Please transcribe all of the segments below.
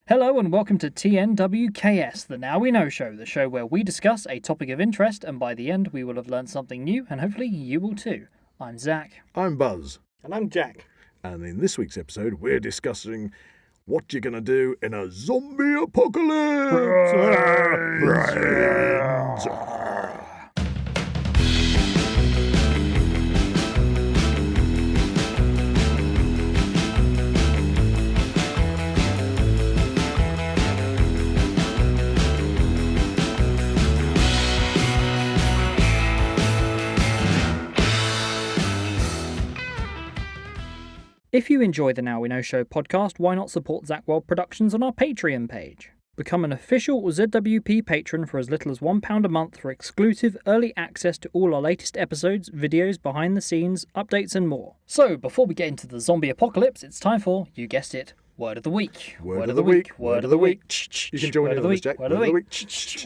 Hello and welcome to TNWKS, the Now We Know show, the show where we discuss a topic of interest and by the end we will have learned something new and hopefully you will too. I'm Zak. I'm Buzz. And I'm Jack. And in this week's episode, we're discussing what you're going to do in a zombie apocalypse. If you enjoy the Now We Know show podcast, why not support Zak Wylde Productions on our Patreon page? Become an official ZWP patron for as little as £1 a month for exclusive early access to all our latest episodes, videos, behind the scenes, updates and more. So, before we get into the zombie apocalypse, it's time for, you guessed it, Word of the Week. Word of the week. Word of the week. You can join in on this, Jack. Word of the week.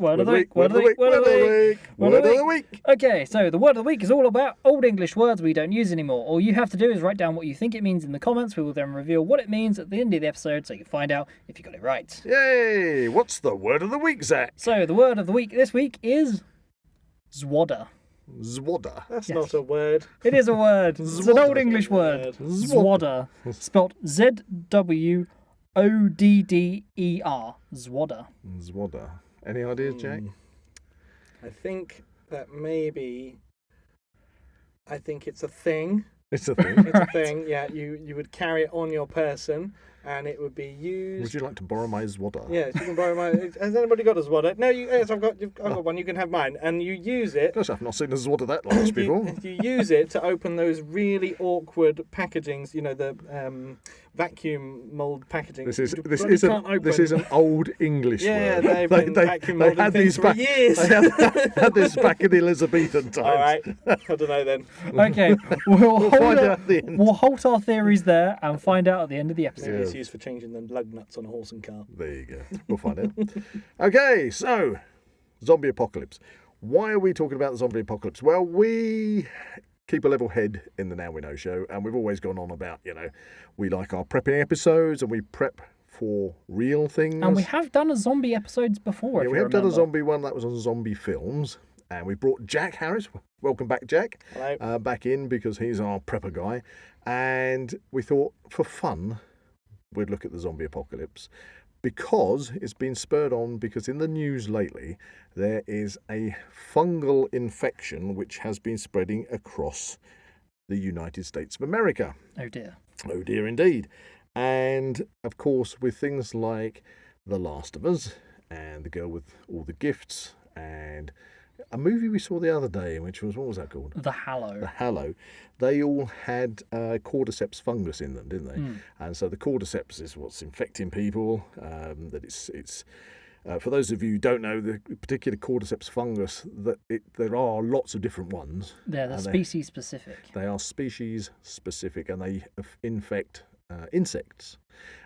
Word of the week. Word of the week. Word of the week. Word of the week. Okay, so the word of the week is all about old English words we don't use anymore. All you have to do is write down what you think it means in the comments. We will then reveal what it means at the end of the episode so you can find out if you got it right. Yay! What's the word of the week, Zak? So the word of the week this week is zwodder. Zwodder. That's Yes. not a word. It is a word. It's an old English word. Zwodder. Zwodder. Spelt ZWODDER. Zwodder. Zwodder. Any ideas, Jack? I think that maybe... I think it's a thing. It's a thing. It's a thing, yeah. You would carry it on your person and it would be used... Would you like to borrow my Zwodder? Yes, you can borrow mine. Has anybody got a Zwodder? No, yes, I've got one. You can have mine. And you use it... Gosh, I've not seen a Zwodder that large before. You use it to open those really awkward packagings, you know, the vacuum mould packaging. This is an old English Yeah, word. they've been vacuum moulding things for years. They had this back in the Elizabethan times. All right, I don't know then. Okay, we'll find out at the end. We'll halt our theories there and find out at the end of the episode. Maybe it's used for changing the lug nuts on a horse and cart. There you go. We'll find out. Okay, so zombie apocalypse. Why are we talking about the zombie apocalypse? Well, we keep a level head in the Now We Know show, and we've always gone on about, we like our prepping episodes and we prep for real things. And we have done a zombie episodes before. Yeah, we have done a zombie one that was on zombie films, and we brought Jakk Harris. Welcome back, Jack. Hello. Back in because he's our prepper guy, and we thought for fun we'd look at the zombie apocalypse because it's been spurred on because in the news lately there is a fungal infection which has been spreading across the United States of America. Oh dear. Oh dear indeed. And of course with things like The Last of Us and The Girl with All the Gifts and a movie we saw the other day, which was, what was that called? The Hallow. The Hallow. They all had cordyceps fungus in them, didn't they? And so the cordyceps is what's infecting people. That it's for those of you who don't know, the particular cordyceps fungus, there are lots of different ones. They're species specific. They are species specific, and they infect insects,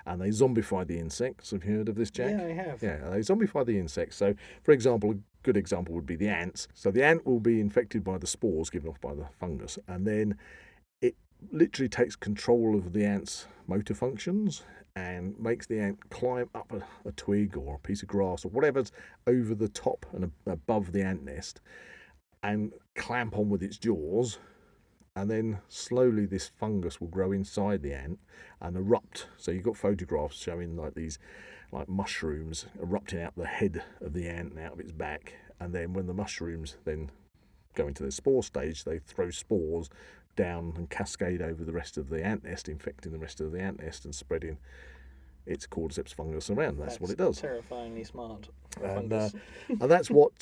and they zombify the insects. Have you heard of this, Jack? Yeah, I have. Yeah, they zombify the insects. So, for example, a good example would be the ants. So the ant will be infected by the spores given off by the fungus, and then it literally takes control of the ant's motor functions and makes the ant climb up a twig or a piece of grass or whatever's over the top and above the ant nest and clamp on with its jaws. And then slowly this fungus will grow inside the ant and erupt. So you've got photographs showing these mushrooms erupting out the head of the ant and out of its back. And then when the mushrooms then go into the spore stage, they throw spores down and cascade over the rest of the ant nest, infecting the rest of the ant nest and spreading its cordyceps fungus around. That's what it does. Terrifyingly smart. And that's what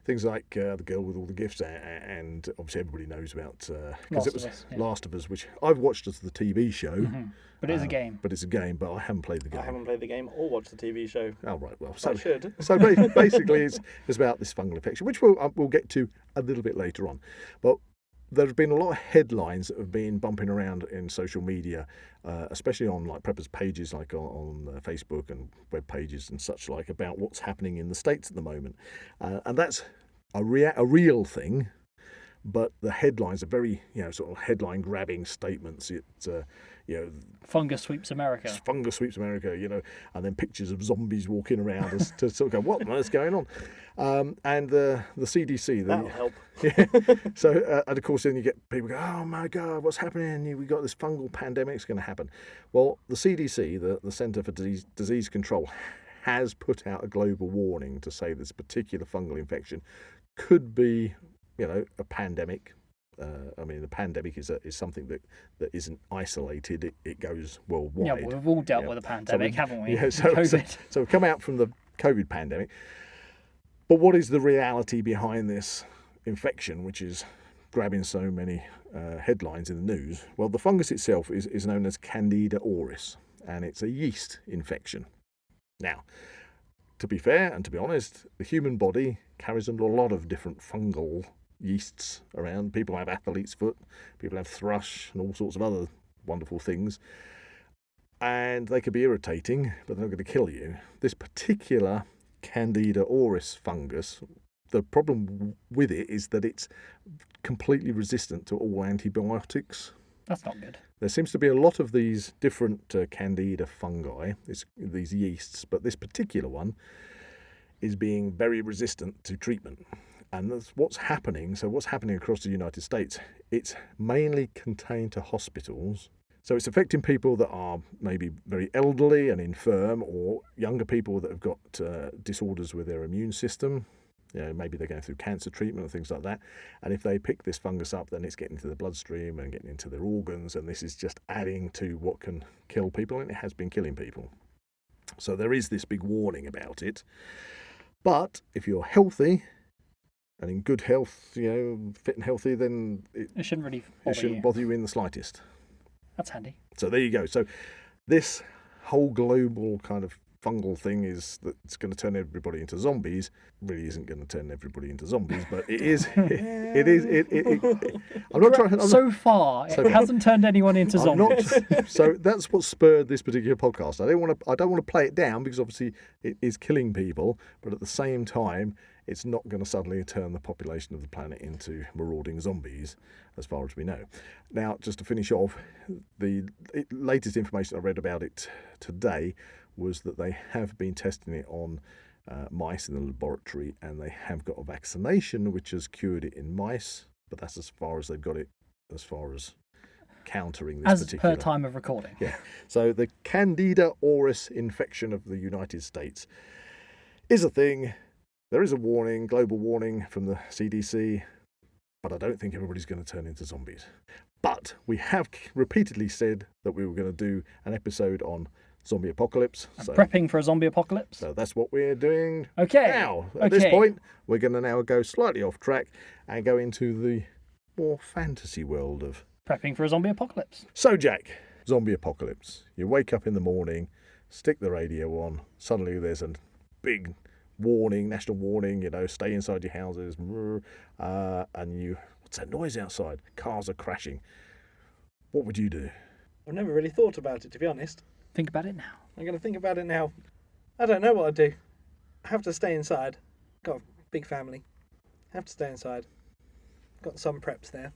things like The Girl with All the Gifts and obviously everybody knows about because it was Last of Us, which I've watched as the TV show. Mm-hmm. But it's a game. But it's a game, but I haven't played the game. I haven't played the game or watched the TV show. Oh, right, well. I should. So basically it's about this fungal infection, which we'll get to a little bit later on. But there have been a lot of headlines that have been bumping around in social media, especially on preppers' pages, like on Facebook and web pages and such like, about what's happening in the States at the moment. And that's a real thing, but the headlines are very, sort of headline-grabbing statements. Fungus sweeps America. Fungus sweeps America, and then pictures of zombies walking around us to sort of go, what on earth's going on? And the CDC... That'll help. Yeah. So, and of course, then you get people go, oh my God, what's happening? We got this fungal pandemic's going to happen. Well, the CDC, the Centre for Disease Control, has put out a global warning to say this particular fungal infection could be, a pandemic. The pandemic is something that isn't isolated. It goes worldwide. Yeah, well, we've all dealt with a pandemic, haven't we? Yeah, so we've come out from the COVID pandemic. But what is the reality behind this infection, which is grabbing so many headlines in the news? Well, the fungus itself is known as Candida auris, and it's a yeast infection. Now, to be fair and to be honest, the human body carries a lot of different fungal yeasts around. People have athlete's foot, people have thrush, and all sorts of other wonderful things. And they could be irritating, but they're not going to kill you. This particular Candida auris fungus, the problem with it is that it's completely resistant to all antibiotics. That's not good. There seems to be a lot of these different Candida fungi, these yeasts, but this particular one is being very resistant to treatment. And that's what's happening. So what's happening across the United States, it's mainly contained to hospitals. So it's affecting people that are maybe very elderly and infirm, or younger people that have got disorders with their immune system. Maybe they're going through cancer treatment and things like that. And if they pick this fungus up, then it's getting into the bloodstream and getting into their organs. And this is just adding to what can kill people. And it has been killing people. So there is this big warning about it. But if you're healthy and in good health, fit and healthy, then it shouldn't really bother you in the slightest. That's handy. So there you go. So this whole global kind of fungal thing is that it's going to turn everybody into zombies. Really isn't going to turn everybody into zombies, but it is. I'm not trying. So far, it hasn't turned anyone into zombies. So that's what spurred this particular podcast. I don't want to play it down because obviously it is killing people, but at the same time, it's not going to suddenly turn the population of the planet into marauding zombies, as far as we know. Now, just to finish off, the latest information I read about it today was that they have been testing it on mice in the laboratory, and they have got a vaccination which has cured it in mice, but that's as far as they've got it as far as countering this particular... As per time of recording. Yeah. So the Candida auris infection of the United States is a thing. There is a warning, global warning from the CDC, but I don't think everybody's going to turn into zombies. But we have repeatedly said that we were going to do an episode on zombie apocalypse. So, prepping for a zombie apocalypse. So that's what we're doing okay. now. At this point, we're going to now go slightly off track and go into the more fantasy world of... prepping for a zombie apocalypse. So, Jack, zombie apocalypse. You wake up in the morning, stick the radio on, suddenly there's a big... warning, national warning, stay inside your houses, and what's that noise outside? Cars are crashing. What would you do? I've never really thought about it, to be honest. Think about it now. I'm going to think about it now. I don't know what I'd do. I have to stay inside. Got a big family. Have to stay inside. Got some preps there.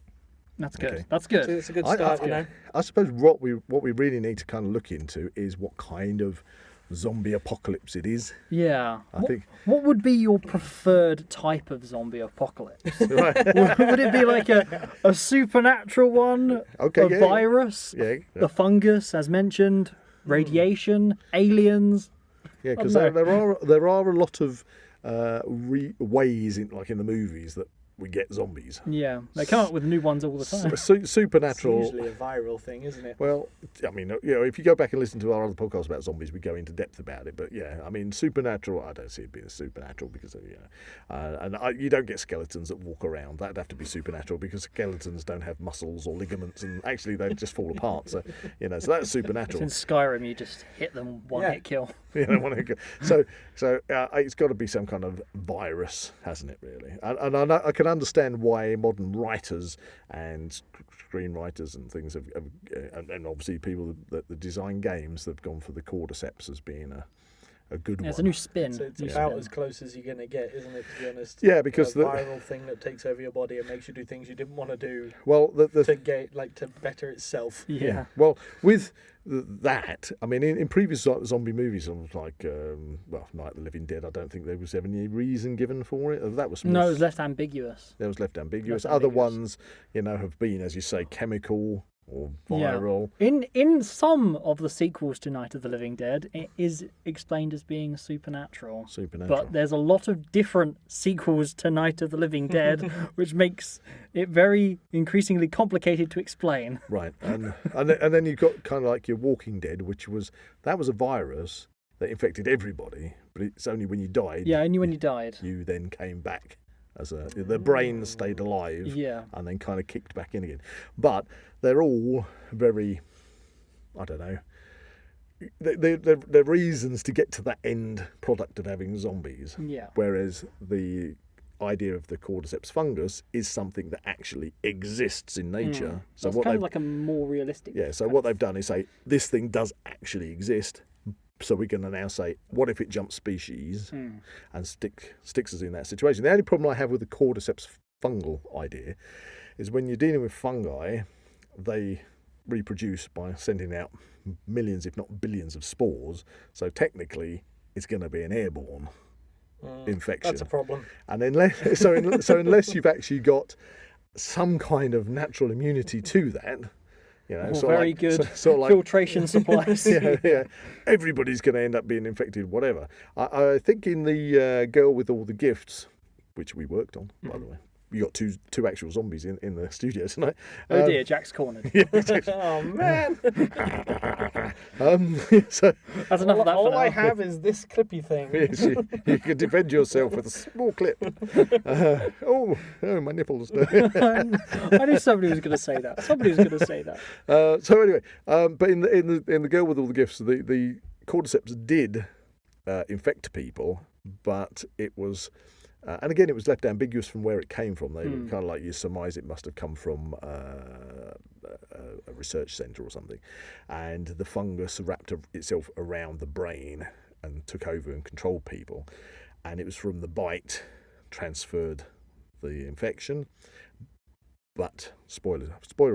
That's good. Okay. That's good. So it's a good start, I suppose what we really need to kind of look into is what kind of zombie apocalypse it is. Yeah. I think. What would be your preferred type of zombie apocalypse? Right. Would it be like a supernatural one? Okay. A virus? Yeah. The fungus, as mentioned, radiation, aliens? Yeah, because there are a lot of ways in the movies that we get zombies. Yeah, they come up with new ones all the time. Supernatural. It's usually a viral thing, isn't it? Well, I mean, if you go back and listen to our other podcasts about zombies, we go into depth about it. But yeah, I mean, supernatural, I don't see it being supernatural because you don't get skeletons that walk around. That'd have to be supernatural because skeletons don't have muscles or ligaments, and actually they just fall apart. So so that's supernatural. In Skyrim, you just hit them hit kill. So it's got to be some kind of virus, hasn't it? Really, and I can understand why modern writers and screenwriters and things have and obviously people that design games have gone for the cordyceps as being a good Yeah, it's a one. new spin. So it's New about spin. as close as you're going to get, isn't it, to be honest? Yeah, because a viral thing that takes over your body and makes you do things you didn't want to do well, to better itself. Yeah. Well, with that, I mean, in previous zombie movies, like Night of the Living Dead, I don't think there was ever any reason given for it. That was No, it was left ambiguous. That was left ambiguous. Left Other ambiguous. ones, have been, as you say, chemical or Yeah. viral. In some of the sequels to Night of the Living Dead, it is explained as being supernatural. But there's a lot of different sequels to Night of the Living Dead, which makes it very increasingly complicated to explain. Right, and then you've got kind of like your Walking Dead, which was a virus that infected everybody, but it's only when you died. Yeah, only when you died. You then came back as the brain stayed alive. Yeah. And then kind of kicked back in again. But they're all very, I don't know. They're reasons to get to that end product of having zombies. Yeah. Whereas the idea of the cordyceps fungus is something that actually exists in nature. So it's kind of like a more realistic. Yeah, so what they've done is say, this thing does actually exist. So we're going to now say, what if it jumps species and sticks us in that situation? The only problem I have with the cordyceps fungal idea is when you're dealing with fungi, they reproduce by sending out millions, if not billions, of spores. So technically, it's going to be an airborne infection. That's a problem. And unless you've actually got some kind of natural immunity to that, very good filtration supplies. yeah. Everybody's going to end up being infected, whatever. I think in the Girl with All the Gifts, which we worked on, by the way, you got two actual zombies in the studio tonight. Oh dear, Jack's cornered. Oh man! So That's enough of that for all now. I have is this clippy thing. yes, you can defend yourself with a small clip. Oh, my nipples. I knew somebody was going to say that. So anyway, but in the Girl with All the Gifts, the cordyceps did infect people, but it was, and again, it was left ambiguous from where it came from. They were kind of like, you surmise it must have come from a research centre or something, and the fungus wrapped itself around the brain and took over and controlled people, and it was from the bite transferred the infection. But spoiler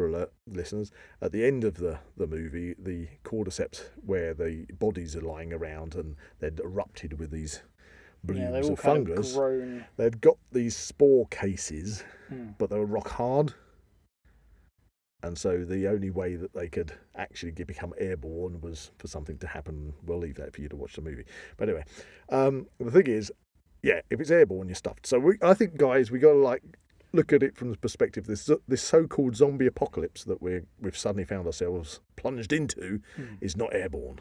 alert, listeners, at the end of the movie, the cordyceps, where the bodies are lying around and they'd erupted with these blooms of fungus, they'd got these spore cases, but they were rock hard. And so the only way that they could actually become airborne was for something to happen. We'll leave that for you to watch the movie. But anyway, the thing is, yeah, if it's airborne, you're stuffed. So I think, guys, we got to look at it from the perspective this so-called zombie apocalypse that we've suddenly found ourselves plunged into is not airborne.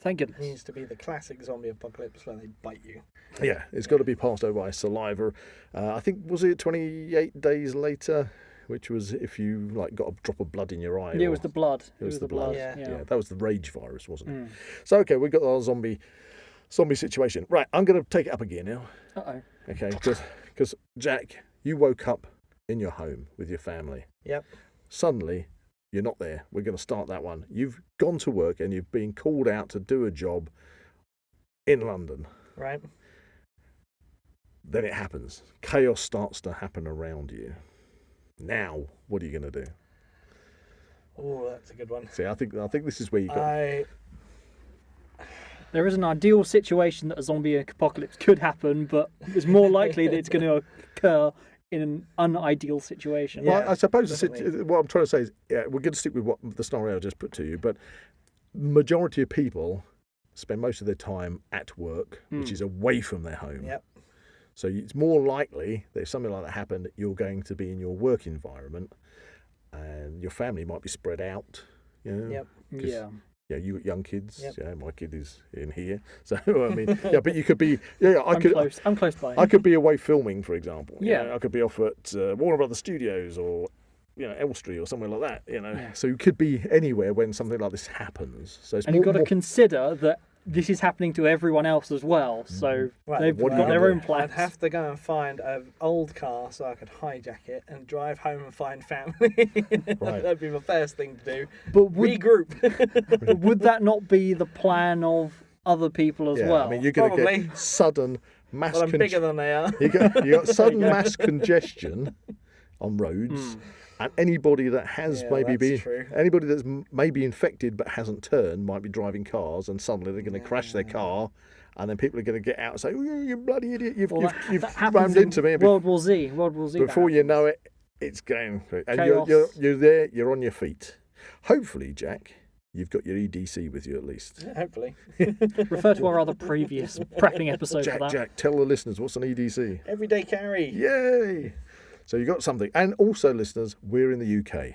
Thank goodness. It needs to be the classic zombie apocalypse where they bite you. Yeah, it's got to be passed over by saliva. I think, was it 28 days later, which was if you got a drop of blood in your eye. Yeah, it was the blood. It was the blood. Yeah, that was the rage virus, wasn't it? So okay, we've got our zombie situation. Right, I'm going to take it up again now. Uh-oh. Okay, because Jack, you woke up in your home with your family. Yep. Suddenly, you're not there. We're going to start that one. You've gone to work and you've been called out to do a job in London. Right. Then it happens. Chaos starts to happen around you. Now, what are you going to do? Oh, that's a good one. See, I think this is where you go. There is an ideal situation that a zombie apocalypse could happen, but it's more likely that it's going to occur in an unideal situation. Well, Yeah, I suppose definitely. what I'm trying to say is, yeah, we're going to stick with what the scenario I just put to you, but majority of people spend most of their time at work, which is away from their home. Yep. So it's more likely that if something like that happened, you're going to be in your work environment, and your family might be spread out. Yep. Yeah. Yeah, you got young kids. Yep. Yeah, my kid is in here. So I mean, yeah, but you could be. Yeah, I'm close by. I could be away filming, for example. Yeah. I could be off at Warner Brothers Studios or Elstree or somewhere like that. Yeah. So you could be anywhere when something like this happens. So it's And you've got to consider that this is happening to everyone else as well. So Right. they've What are got you their gonna own do? plans. I'd have to go and find an old car so I could hijack it and drive home and find family. Right. That'd be the first thing to do. But would Regroup. that not be the plan of other people as Yeah, well. I mean, you're going to Probably. get sudden mass Well, I'm bigger than they are. you got sudden mass congestion on roads, and anybody that has anybody that's maybe infected but hasn't turned might be driving cars, and suddenly they're going to crash their car, and then people are going to get out and say, "Oh, you bloody idiot! You've that rammed into me." World War Z. Before you know it, it's going, and Chaos. you're there. You're on your feet. Hopefully, Jack, you've got your EDC with you at least. Yeah, hopefully. Refer to our other previous prepping episode for that. Jack, tell the listeners what's an EDC. Everyday carry. Yay! So you got something. And also, listeners, we're in the UK,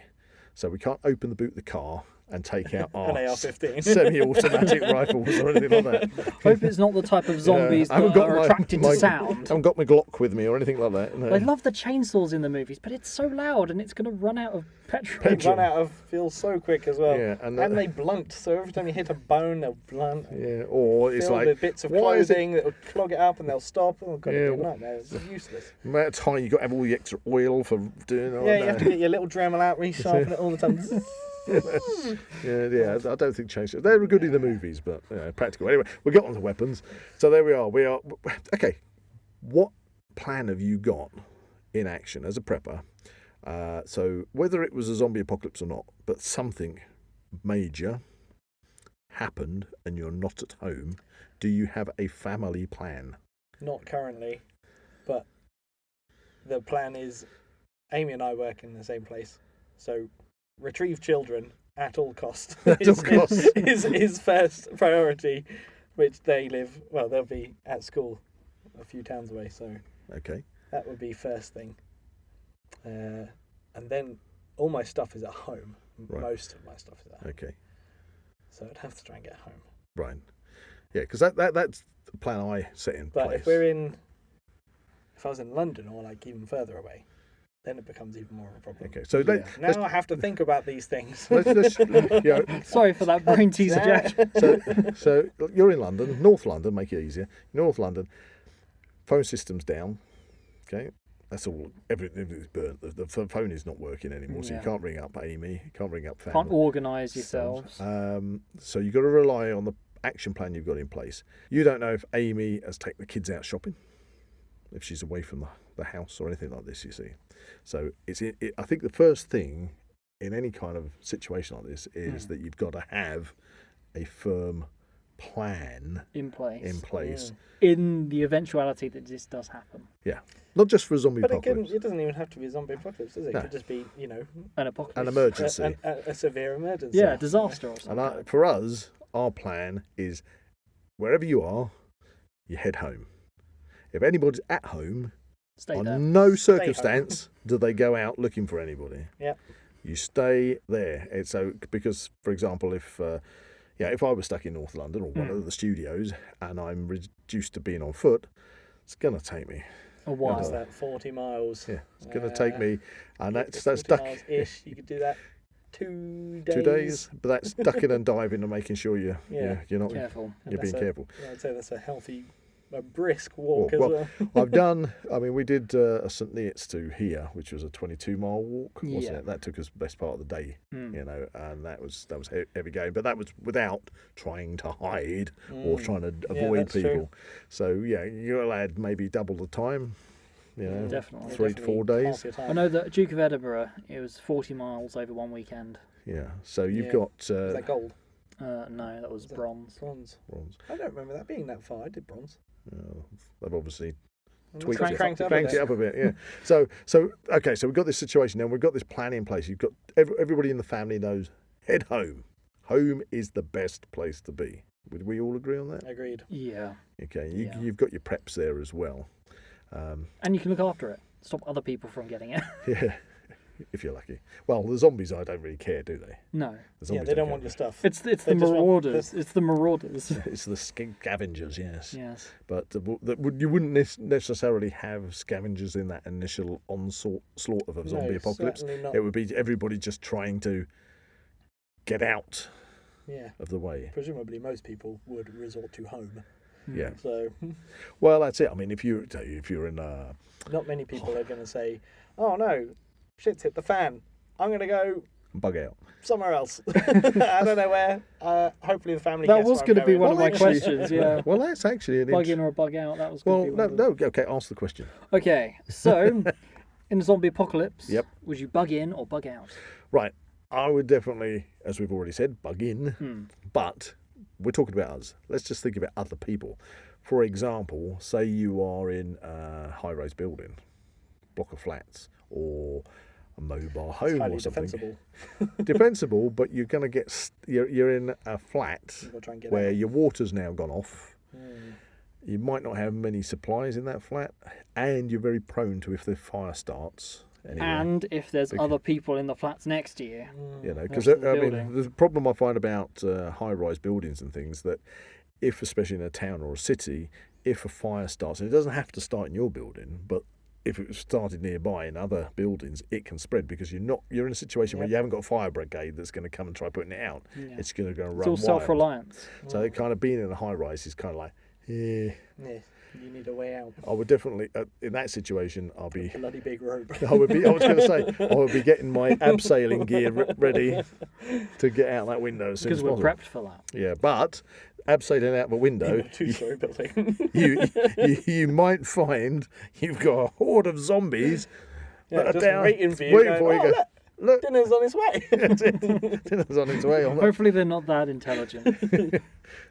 so we can't open the boot of the car and take out our An AR-15. semi-automatic rifles or anything like that. Hope it's not the type of zombies I haven't that got are attracted to sound. I haven't got my Glock with me or anything like that. No. They love the chainsaws in the movies, but it's so loud and it's going to run out of petrol. They run out of fuel so quick as well. Yeah, and they blunt, so every time you hit a bone, they'll blunt. Yeah, or it's filled like with bits of clothing that'll clog it up and they'll stop. Oh, God, it's a nightmare. It's useless. The amount of time you got to have all the extra oil for doing all that. You have to get your little Dremel out, resharpen it all the time. Yeah, I don't think chainsaws. They were good in the movies, but practical. Anyway, we got on to weapons. So there we are. Okay. What plan have you got in action as a prepper? So whether it was a zombie apocalypse or not, but something major happened and you're not at home, do you have a family plan? Not currently, but the plan is Amy and I work in the same place, so retrieve children at all costs is first priority, which they live, well, they'll be at school a few towns away, so okay, that would be first thing. And then all my stuff is at home. Right. Most of my stuff is at home. Okay. So I'd have to try and get home. Right. Yeah, because that's the plan I set in But place. if I was in London or like even further away, then it becomes even more of a problem. Okay, so now I have to think about these things. let's Sorry for that brain teaser, Jack. So you're in London, North London, make it easier. North London, phone system's down. Okay, that's all. Everything's burnt. The phone is not working anymore, so you can't ring up Amy, you can't ring up family. Can't organise yourselves. So you've got to rely on the action plan you've got in place. You don't know if Amy has taken the kids out shopping, if she's away from the house or anything like this, you see. So I think the first thing in any kind of situation like this is that you've got to have a firm plan in place. Yeah. In the eventuality that this does happen. Yeah. Not just for a zombie apocalypse. It doesn't even have to be a zombie apocalypse, does it? No. It could just be, An apocalypse. An emergency. A severe emergency. Yeah, disaster or something. And for us, our plan is wherever you are, you head home. If anybody's at home, Stay on there. no circumstance do they go out looking for anybody. Yeah. You stay there. Because, for example, if I was stuck in North London or one of the studios and I'm reduced to being on foot, it's going to take me a while. What's that? 40 miles. Yeah, it's going to take me, and that's 40 duck. miles-ish. You could do that 2 days. 2 days, but that's ducking and diving and making sure you're not Careful. You're being careful. Yeah, I'd say that's a healthy, brisk walk as well. We did a St Neots to here, which was a 22-mile walk, wasn't it? That took us the best part of the day, and that was heavy going. But that was without trying to hide or trying to avoid people. True. So you're allowed maybe double the time. Definitely. 3 to 4 days. I know that Duke of Edinburgh, it was 40 miles over one weekend. Yeah. So you've got. Is that gold? No, that was bronze. Bronze. I don't remember that being that far. I did bronze. They've obviously cranked it up a bit. Yeah. So we've got this situation now. We've got this plan in place. You've got everybody in the family knows. Head home. Home is the best place to be. Would we all agree on that? Agreed. Yeah. Okay. You've got your preps there as well. And you can look after it. Stop other people from getting it. Yeah. If you're lucky. Well, the zombies, I don't really care, do they? No. They don't want your stuff. It's the marauders. It's the marauders. It's the scavengers, yes. Yes. But you wouldn't necessarily have scavengers in that initial onslaught of a zombie apocalypse. Certainly not. It would be everybody just trying to get out of the way. Presumably most people would resort to home. Yeah. So. Well, that's it. I mean, if you're in not many people are going to say, "Oh no, shit's hit the fan. I'm going to go bug out. Somewhere else. I don't know where. Hopefully the family. That guess was where I'm going to be going. one of my actually- questions. Yeah. Well, that's actually an Bug in or a bug out. That was going Well, to be one. okay, ask the question. Okay, so in the zombie apocalypse, Yep. would you bug in or bug out? Right, I would definitely, as we've already said, bug in, but we're talking about us. Let's just think about other people. For example, say you are in a high-rise building, block of flats, or a mobile home Highly or something. defensible. Defensible, but you're going to get you're in a flat You've got to try and get where out. your water's now gone off. You might not have many supplies in that flat, and you're very prone to if the fire starts. Anyway, And if there's other people in the flats next to you. you know, because next to the I mean, building. the problem I find about high-rise buildings and things that, if especially in a town or a city, if a fire starts, and it doesn't have to start in your building, but if it was started nearby in other buildings, it can spread because you're in a situation where you haven't got a fire brigade that's going to come and try putting it out. Yeah. It's going to go and It's run all wild. self-reliance. So it kind of being in a high rise is kind of like, Yeah, you need a way out. I would definitely in that situation I'll be. Bloody big rope. I was going to say I would be getting my abseiling gear ready to get out that window as soon Because as we're possible. prepped for that. Yeah, but abseiling out the window, Two-story building. you might find you've got a horde of zombies that are just down waiting for you. waiting for you. Going, Go, look, dinner's on its way. dinner's on its way. On that. Hopefully they're not that intelligent.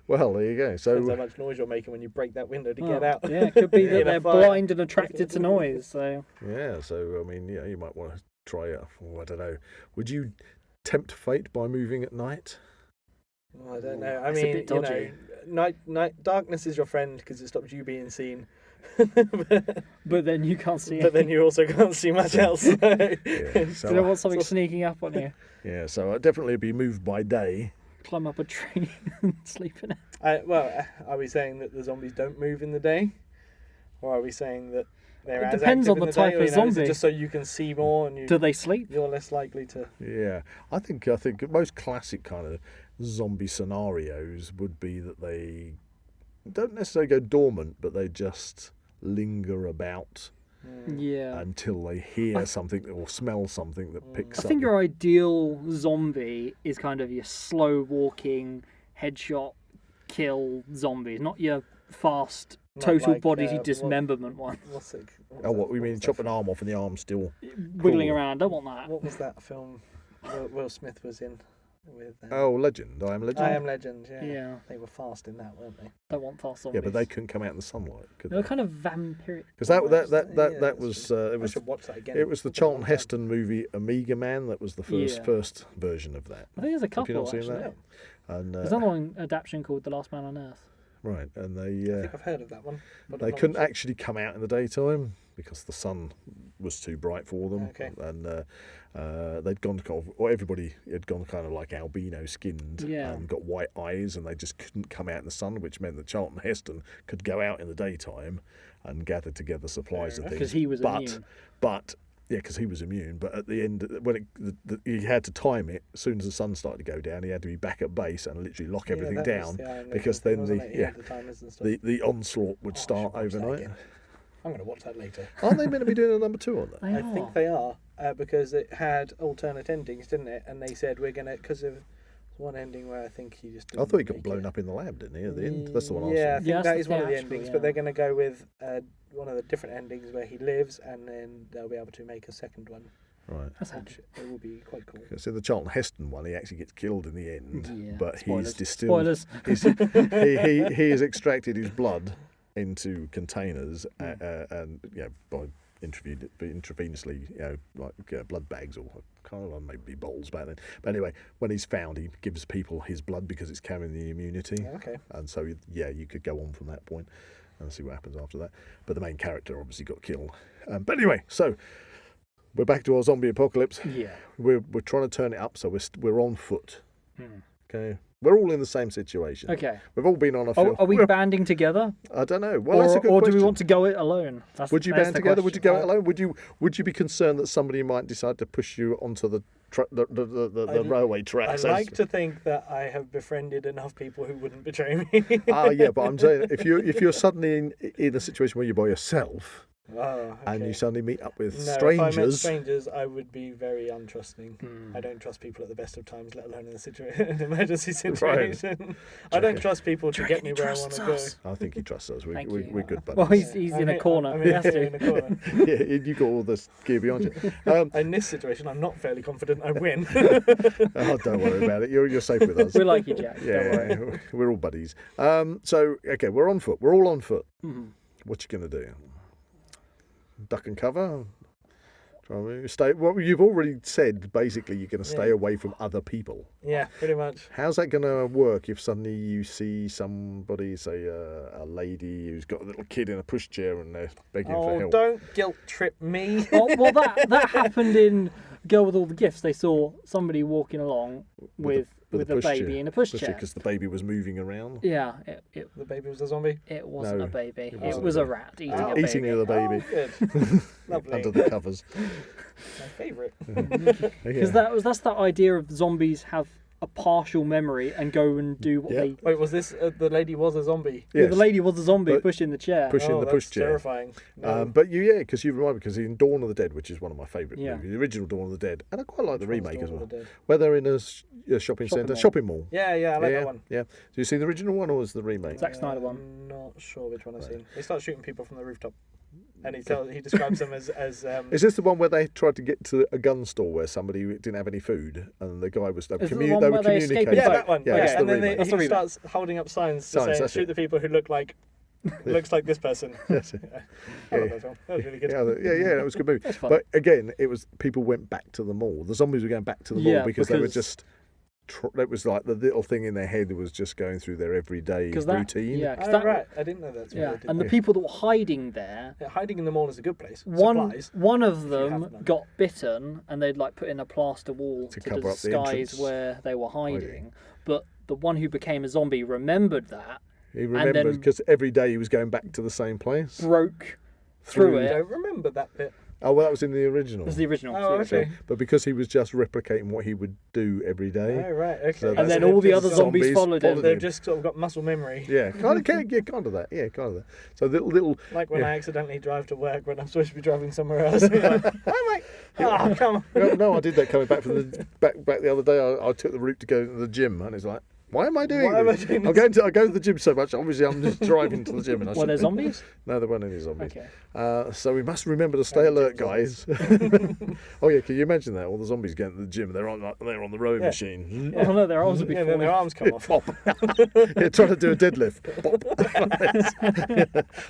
Well, there you go. Depends how So much noise you're making when you break that window to Oh, get out. Yeah, it could be that In a they're fire. blind and attracted to noise. So yeah, so I mean, yeah, you might want to try it. Oh, I don't know. Would you tempt fate by moving at night? I don't know. I It's a mean, bit you dodgy. know, darkness is your friend because it stops you being seen. but then you can't see But it. then you also can't see much else. Yeah, Do so, they want something sneaking up on you? yeah, so I'd definitely be moved by day. Climb up a tree and sleep in it. Are we saying that the zombies don't move in the day, or are we saying that they're It as depends active on in the day, type or, of you know, is it zombie. just so you can see more and Do they sleep? you're less likely to? Yeah, I think most classic kind of zombie scenarios would be that they don't necessarily go dormant, but they just linger about Yeah. until they hear something or smell something that picks I up. think your ideal zombie is kind of your slow walking, headshot, kill zombies, not your fast, Not total like, body what- dismemberment one. What's it? Oh, what we mean? Chop an arm off and the arm's still. Wiggling Cool. around, don't want that. What was that film Will Smith was in with? Oh, Legend. I Am Legend. I Am Legend. Yeah. Yeah. They were fast in that, weren't they? Don't want fast Yeah, zombies. but they couldn't come out in the sunlight, could They're they? kind of vampiric. Because Yeah, that that's was true. it I was should watch that again. it was the It's been a long Charlton time. Heston movie Amiga Man. That was the Yeah. first version of that. I think there's a Have you couple not seen actually. that? And There's another one adaptation called The Last Man on Earth. right, and I they think I've heard of that one. But they I'm not couldn't sure. actually come out in the daytime because the sun was too bright for them. Okay. And they'd gone or everybody had gone kind of like albino skinned Yeah. and got white eyes, and they just couldn't come out in the sun, which meant that Charlton Heston could go out in the daytime and gather together supplies Fair and enough. things. 'Cause he was but, immune. But yeah, because he was immune. But at the end, when he had to time it, as soon as the sun started to go down, he had to be back at base and literally lock Yeah, everything that was down the Iron because Maiden thing, then wasn't it? He had the timers and stuff. the onslaught would Oh, I start should watch that overnight. again. I'm going to watch that later. Aren't they meant to be doing a number 2 on that? They I are. think they are because it had alternate endings, didn't it? And they said we're going to because of one ending where I think he just. I thought he got didn't blown make it. up in the lab, didn't he? At the end, that's the one I Yeah, I saw. think Yeah, that that's is the one of the theatrical, endings, yeah. but they're going to go with one of the different endings where he lives, and then they'll be able to make a second one, Right. That's handy. which it will be quite cool. So the Charlton Heston one, he actually gets killed in the end, Yeah. but Spoilers. he's distilled. Spoilers. He has extracted his blood into containers and by intravenously, like blood bags or kind of maybe bowls back then. But anyway, when he's found, he gives people his blood because it's carrying the immunity. Okay. And so you could go on from that point and see what happens after that. But the main character obviously got killed. But anyway, so we're back to our zombie apocalypse. Yeah. We're trying to turn it up, so we're on foot. Hmm. Okay, we're all in the same situation. Okay. We've all been on a film. Are we banding together? I don't know. Well, that's a good or do question. we want to go it alone? Would you that's band the together? Would you go question. it alone? Would you be concerned that somebody might decide to push you onto the railway I tracks? like to think that I have befriended enough people who wouldn't betray me. Yeah, but I'm saying if you're suddenly in a situation where you're by yourself, Oh, okay. and you suddenly meet up with No, if I met strangers. strangers, I would be very untrusting. I don't trust people at the best of times, let alone in an emergency situation. I don't trust people to get me where I want to go. I think he trusts us. Thank We're you. good buddies. Well, he's in a corner. I'm He has to. in a corner. Yeah, you got all this gear behind you. In this situation, I'm not fairly confident I win. Oh, don't worry about it. You're safe with us. We like you, Jack. Don't worry. Yeah, we're all buddies. So, okay, we're on foot. We're all on foot. Mhm. What you going to do? Duck and cover? Stay. Well, you've already said basically you're going to stay away from other people. Yeah, pretty much. How's that going to work if suddenly you see somebody, say a lady who's got a little kid in a pushchair and they're begging for help? Don't guilt trip me. Well, that happened in Girl with All the Gifts. They saw somebody walking along with a baby in a pushchair. Because the baby was moving around. Yeah, The baby was a zombie. it wasn't No, a baby. it It wasn't was a a baby. rat eating a baby. Eating the baby Oh, good. Lovely. under the covers. My favourite. Because that's that idea of zombies have a partial memory and go and do what they. Wait, was this the lady was a zombie? Yeah, Yes. the lady was a zombie But- pushing the chair. Pushing the that's pushchair. terrifying. No. But because you remind me, because in Dawn of the Dead, which is one of my favourite movies, the original Dawn of the Dead, and I quite like the Which one's remake as Dawn well, of the Dead? where they're in a shopping centre, mall. shopping mall. Yeah, I like that one. Yeah. Do you see the original one or was the remake? Zack Snyder one. I'm not sure which one I've seen. They start shooting people from the rooftop, and he describes them as Is this the one where they tried to get to a gun store where somebody didn't have any food and the guy was Is it the one where they escape communicating? in yeah, boat? that one. Yeah, Yeah, that's the and then remake. That's the he remake. starts holding up signs Signs, saying that's shoot it. the people who look like this person. That's it. I love that film. That was really good. Yeah, that was a good movie. That's fun. But again, it was people went back to the mall. The zombies were going back to the mall Yeah, because they were because- just. It was like the little thing in their head was just going through their everyday routine. Yeah, 'cause Oh, right. I didn't know that's what Yeah, they did. and the people that were hiding there, Hiding in the mall is a good place. one Supplies. of have them none. got bitten, and they'd like put in a plaster wall To to cover up the disguise entrance. where they were hiding. But the one who became a zombie remembered that, He remembered then- because every day he was going back to the same place. broke through I it. don't remember that bit. Oh, well, that was in the original. It was the original. Oh, it's the okay. original. But because he was just replicating what he would do every day. Oh, right. Okay. So And then that's- all the other Zombies zombies followed him. They've just sort of got muscle memory. Yeah, kind of that. Yeah, kind of that. So little. Like when I accidentally drive to work when I'm supposed to be driving somewhere else. You're like, oh, mate. Oh, come on. No, I did that coming back from the back the other day. I took the route to go to the gym, and it's like, why am I doing Why am I this? doing I this? go to the gym so much. Obviously, I'm just driving to the gym. And I Were there shouldn't be. zombies? No, there weren't any zombies. Okay. So we must remember to stay alert, guys. Oh yeah, can you imagine that? All the zombies going to the gym. They're on the rowing Yeah. machine. Oh no, their arms would be Yeah, then their falling. arms come off. Pop. Yeah, trying to do a deadlift. Pop.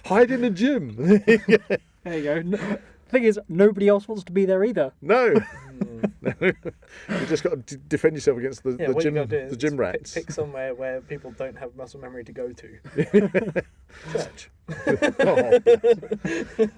Hide in the gym. There you go. Thing is, nobody else wants to be there either. No. You just got to defend yourself against the Yeah, what gym, you got to do is the gym rats. Pick somewhere where people don't have muscle memory to go to. Church.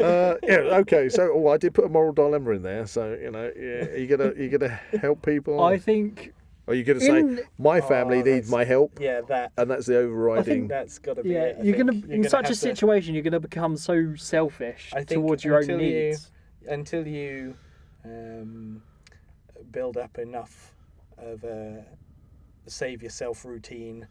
Okay. So, I did put a moral dilemma in there. So, are you gonna help people? I think. Or are you gonna say in- my family needs that's- my help, Yeah, that. and that's the overriding? That's got to be Yeah, it. I you're think. gonna You're in gonna such a have to- situation, you're gonna become so selfish I think towards your own until needs. Until you build up enough of a save yourself routine,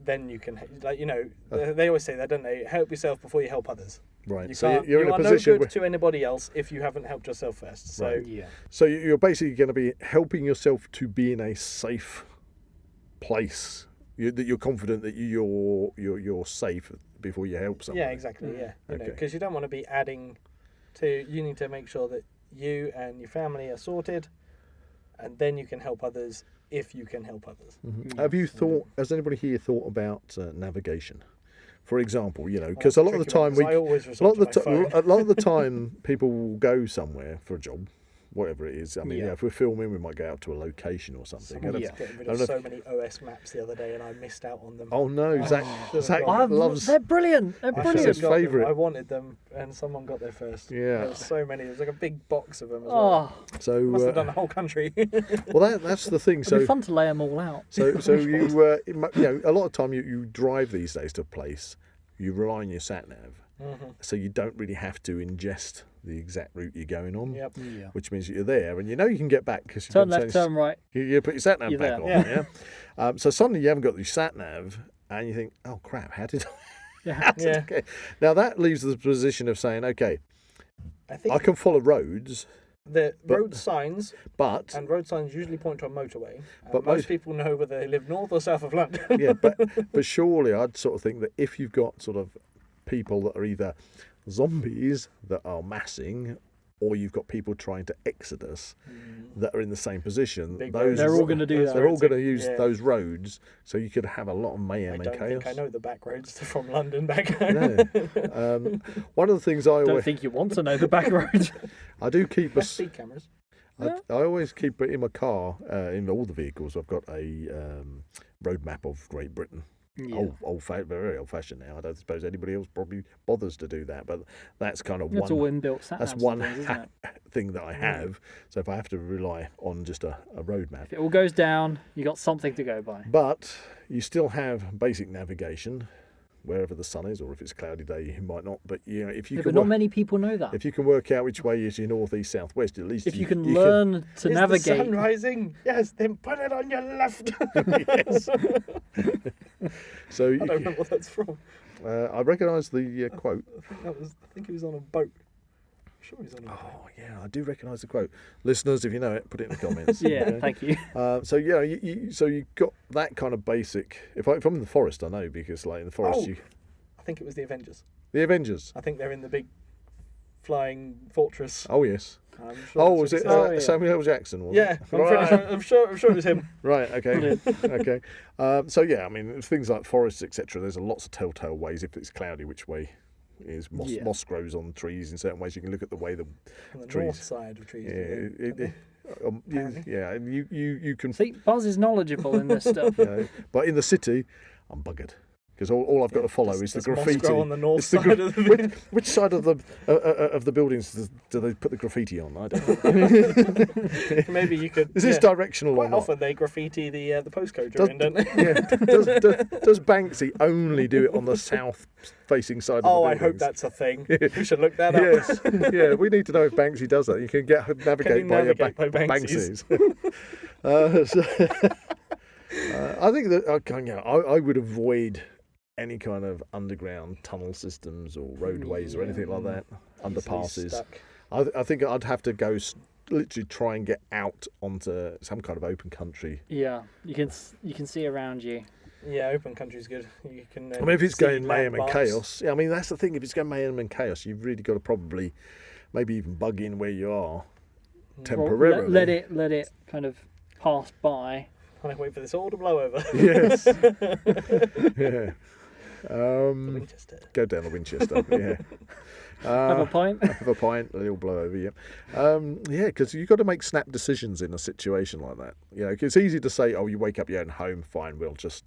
then you can, they always say that, don't they? Help yourself before you help others. Right. You So can't, you're in you a are position no where, good to anybody else if you haven't helped yourself first. So Right. Yeah. so you're basically going to be helping yourself to be in a safe place. That you're confident that you're safe before you help someone. yeah, exactly. Yeah, Okay. because you don't want to be adding to. You need to make sure that you and your family are sorted, and then you can help others if you can help others. Mhm. Have you thought? Has anybody here thought about navigation? For example, because a lot of the time I always a resort lot to of my phone. a lot of the time people will go somewhere for a job, whatever it is. I mean, Yeah. if we're filming, we might go out to a location or something. Someone was Yeah. getting rid I of don't so many OS maps the other day, and I missed out on them. Oh no, Zak should've loves. They're brilliant. They're I That's brilliant. his should've got them. favourite. I wanted them, and someone got there first. Yeah. There was so many. There was like a big box of them as well. Oh, So Must have done the whole country. well, that's the thing. it'd So be fun to lay them all out. so a lot of time you drive these days to a place, you rely on your sat nav, so you don't really have to ingest the exact route you're going on. Yep. Yeah. Which means that you're there, and you can get back because Turn left, turn right. You put your sat nav You're back there. on. Yeah. So suddenly you haven't got your sat nav, and you think, oh crap, how did Yeah. Yeah. Okay. Now that leaves the position of saying, okay, I think I can follow roads, the but- road signs, but and road signs usually point to a motorway. And But most most- people know whether they live north or south of London. yeah, but surely I'd sort of think that if you've got sort of people that are either zombies that are massing, or you've got people trying to exodus that are in the same position, Big those roads. They're all going to do Those that. they're all roads going to are- use yeah. those roads, so you could have a lot of I mayhem don't and chaos. think I know the back roads from London back home. No. One of the things I Don't always think you want to know the back road. I do keep a Less speed cameras. I always keep it in my car, in all the vehicles. I've got a road map of Great Britain. Yeah. Very old-fashioned now. I don't suppose anybody else probably bothers to do that, but that's kind of It's one. all inbuilt sat That's navs one and things, isn't it? thing that I have. So if I have to rely on just a road map, If it all goes down, you got something to go by. but you still have basic navigation wherever the sun is, or if it's a cloudy day, you might not. But if you Yeah, can but not work, many people know that. if you can work out which way is your north, east, south, west, at least If you can can learn to Is the navigate, sun rising? Yes, then put it on your left. Yes. So I you don't can- know what that's from. I recognise the quote. I think he was on a boat. I'm sure he's on a boat. Oh yeah, I do recognise the quote. Listeners, if you know it, put it in the comments. yeah, okay? thank you. So yeah, you got that kind of basic. If I'm in the forest, I know, because like in the forest, Oh. I think it was the Avengers. the Avengers. I think they're in the big flying fortress. Oh yes. I'm sure Oh, that's was what it he said. yeah. Samuel L. Jackson? Was Yeah, it? I'm, Right. pretty sure, I'm sure it was him. Right. Okay. Okay. So yeah, I mean things like forests, etc. There's lots of telltale ways. If it's cloudy, which way is moss? Yeah. Moss grows on trees in certain ways. You can look at the way the On the Trees. north side of trees. yeah, yeah, and you can. See, Buzz is knowledgeable in this stuff. But in the city, I'm buggered. Because all I've got to follow is the Does moss graffiti. grow on the north It's the side of the which side of the buildings do they put the graffiti on? I don't know. Maybe you could. Is this yeah. directional or Quite not? often they graffiti the postcode Does- you're in, don't they? Yeah. Does Banksy only do it on the south-facing side of the Oh, I buildings? hope that's a thing. We should look that up. Yes, yeah, we need to know if Banksy does that. You can navigate by your navigate by Banksys? Banksys. I think that I would avoid any kind of underground tunnel systems or roadways or anything like that, Easily underpasses. stuck. I think I'd have to go literally try and get out onto some kind of open country. Yeah, you can see around you. Yeah, open country's good. You can. I mean, if it's see going mayhem and landmarks. chaos, yeah, I mean that's the thing. If it's going mayhem and chaos, you've really got to probably maybe even bug in where you are Or temporarily. let it kind of pass by. I wait for this all to blow over. Yes. Yeah. Winchester. Go down the Winchester. Yeah. Have a pint. Have a pint, it'll blow over you. Yeah, because you've got to make snap decisions in a situation like that. It's easy to say, "Oh, you wake up, you're at home, fine, we'll just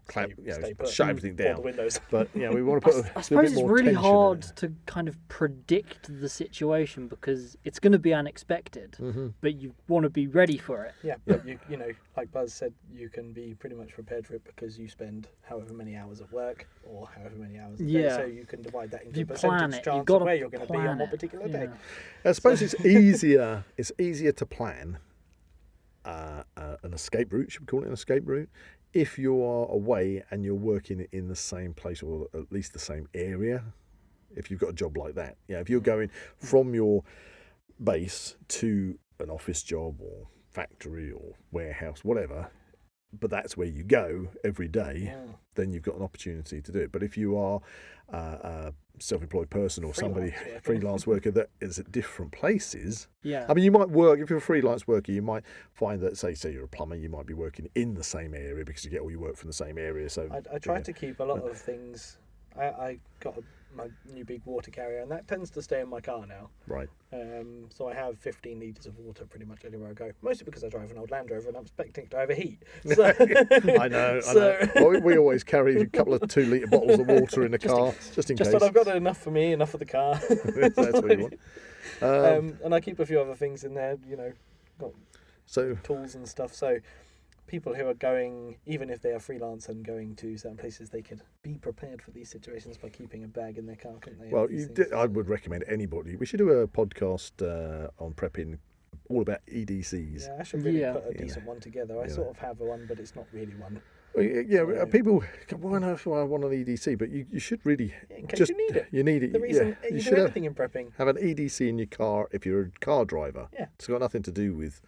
Stay put. shut everything All the down." windows. But we want to put. I a suppose bit it's more really tension in hard it. to kind of predict the situation because it's going to be unexpected, Mm-hmm. but you want to be ready for it. Yeah, but you know, like Buzz said, you can be pretty much prepared for it because you spend however many hours at work or however many hours a day. Yeah. So you can divide that into You a plan percentage it. chance You've got of to where you're going to be on plan what it. particular day. Yeah. I suppose it's easier. It's easier to plan an escape route. Should we call it an escape route? If you are away and you're working in the same place or at least the same area, if you've got a job like that, if you're going from your base to an office job or factory or warehouse, whatever, but that's where you go every day, then you've got an opportunity to do it. But if you are a self-employed person or freelance worker that is at different places, Yeah. I mean, you might work, if you're a freelance worker, you might find that, say you're a plumber, you might be working in the same area because you get all your work from the same area. So I try to keep a lot of things. I got my new big water carrier, and that tends to stay in my car now. Right. So I have 15 litres of water pretty much anywhere I go. Mostly because I drive an old Land Rover and I'm expecting it to overheat. So, I know. Well, we always carry a couple of 2-litre bottles of water in the car, just in just case. that I've got enough for me, enough for the car. That's what you want. And I keep a few other things in there, got So tools and stuff. So people who are going, even if they are freelance and going to certain places, they could be prepared for these situations by keeping a bag in their car, couldn't they? Well, I would recommend anybody. We should do a podcast on prepping, all about EDCs. Yeah, I should really Yeah. put a decent one together. I Yeah. sort of have one, but it's not really one. Yeah, people. Why on earth do I want an EDC? But you should really In case just you need it. You need it. The reason you you should do anything in prepping. have an EDC in your car if you're a car driver. Yeah. It's got nothing to do with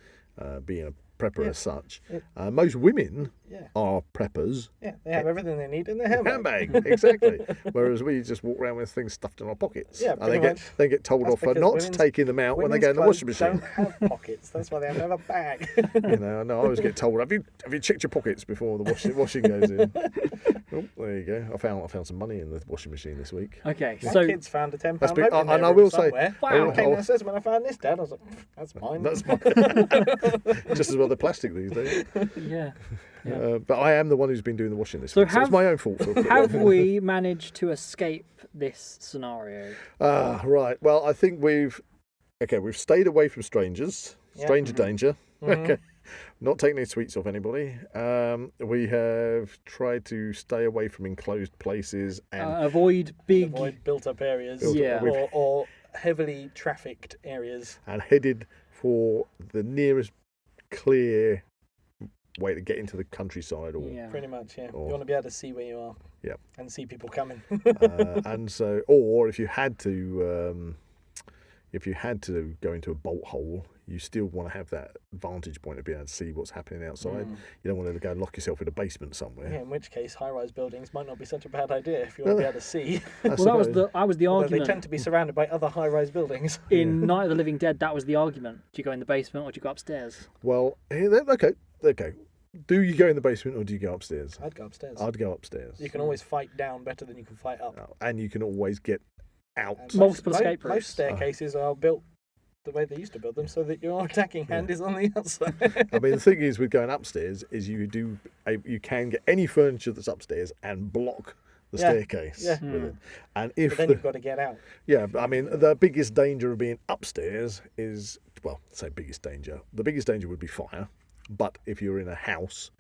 being a prepper as such. Yeah. Most women Yeah. are preppers. Yeah, they have everything they need in their handbag. Exactly. Whereas we just walk around with things stuffed in our pockets. Yeah, and they get told That's off for because not taking them out when they go in the washing machine. Don't have pockets. That's why they have to have a bag. No, I always get told, have you checked your pockets before the washing goes in? Oh, there you go. I found some money in the washing machine this week. Okay, My so kids found a £10 That's note big- in their and I room will say- somewhere. Wow. Wow. Came downstairs when I found this, Dad. I was like, that's mine. That's mine. Just as well they're plastic these days. yeah. But I am the one who's been doing the washing this So week, so it's my own fault. Have we managed to escape this scenario? Right. Well, I think we've stayed away from strangers, stranger danger. Okay. Not taking any sweets off anybody. We have tried to stay away from enclosed places and Avoid built-up areas. Yeah. Or heavily trafficked areas. and headed for the nearest clear way to get into the countryside or Yeah. Pretty much, yeah. Or- You want to be able to see where you are. Yeah. And see people coming. and so, or if you had to go into a bolt hole, you still want to have that vantage point of being able to see what's happening outside. You don't want to go and lock yourself in a basement somewhere. Yeah, in which case, high-rise buildings might not be such a bad idea if you want to be able to see. Well, that was the Although argument. they tend to be surrounded by other high-rise buildings. In Night of the Living Dead, that was the argument. Do you go in the basement or do you go upstairs? Well, okay. Do you go in the basement or do you go upstairs? I'd go upstairs. I'd go upstairs. You can always fight down better than you can fight up. And you can always get out. And Multiple escape routes. Most staircases are built the way they used to build them, so that your attacking hand is on the outside. I mean, the thing is with going upstairs is you can get any furniture that's upstairs and block the staircase with it. And if But then you've got to get out. Yeah, I mean, the biggest danger of being upstairs is, well, say biggest danger. The biggest danger would be fire. But if you're in a house,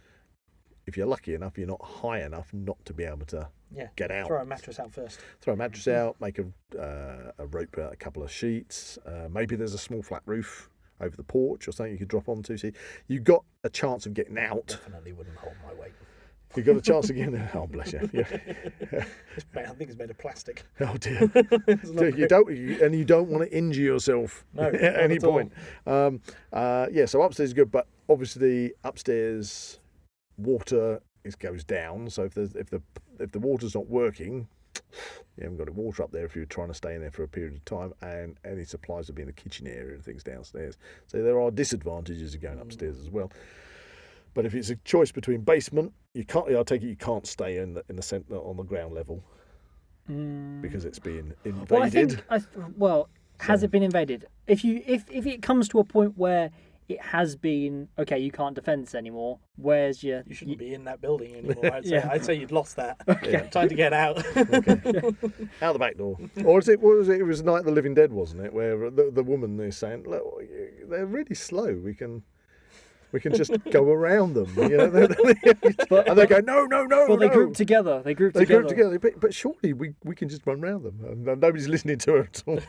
if you're lucky enough, you're not high enough not to be able to get out. Throw a mattress out first. Throw a mattress out, make a rope out, a couple of sheets. Maybe there's a small flat roof over the porch or something you could drop onto. So you've got a chance of getting out. Definitely wouldn't hold my weight. You've got a chance of getting out. Oh, bless you. Yeah. I think it's made of plastic. Oh dear. You don't want to injure yourself No, at any point. So upstairs is good, but obviously upstairs water goes down. So if the water's not working, you haven't got water up there if you're trying to stay in there for a period of time, and any supplies will be in the kitchen area and things downstairs. So there are disadvantages of going upstairs as well. But if it's a choice between basement, you can't. I take it you can't stay in the centre on the ground level because it's being invaded. Has it been invaded? If it comes to a point where it has been you can't defend this anymore. Where's your? You shouldn't be in that building anymore. Yeah. I'd say you'd lost that. Time to get out. Out the back door. Or what was it? It was Night of the Living Dead, wasn't it? Where the woman is saying, "Look, they're really slow. We can just go around them." You know? And they go, no. Well, they group together. They group together. But surely we can just run around them. And nobody's listening to her at all.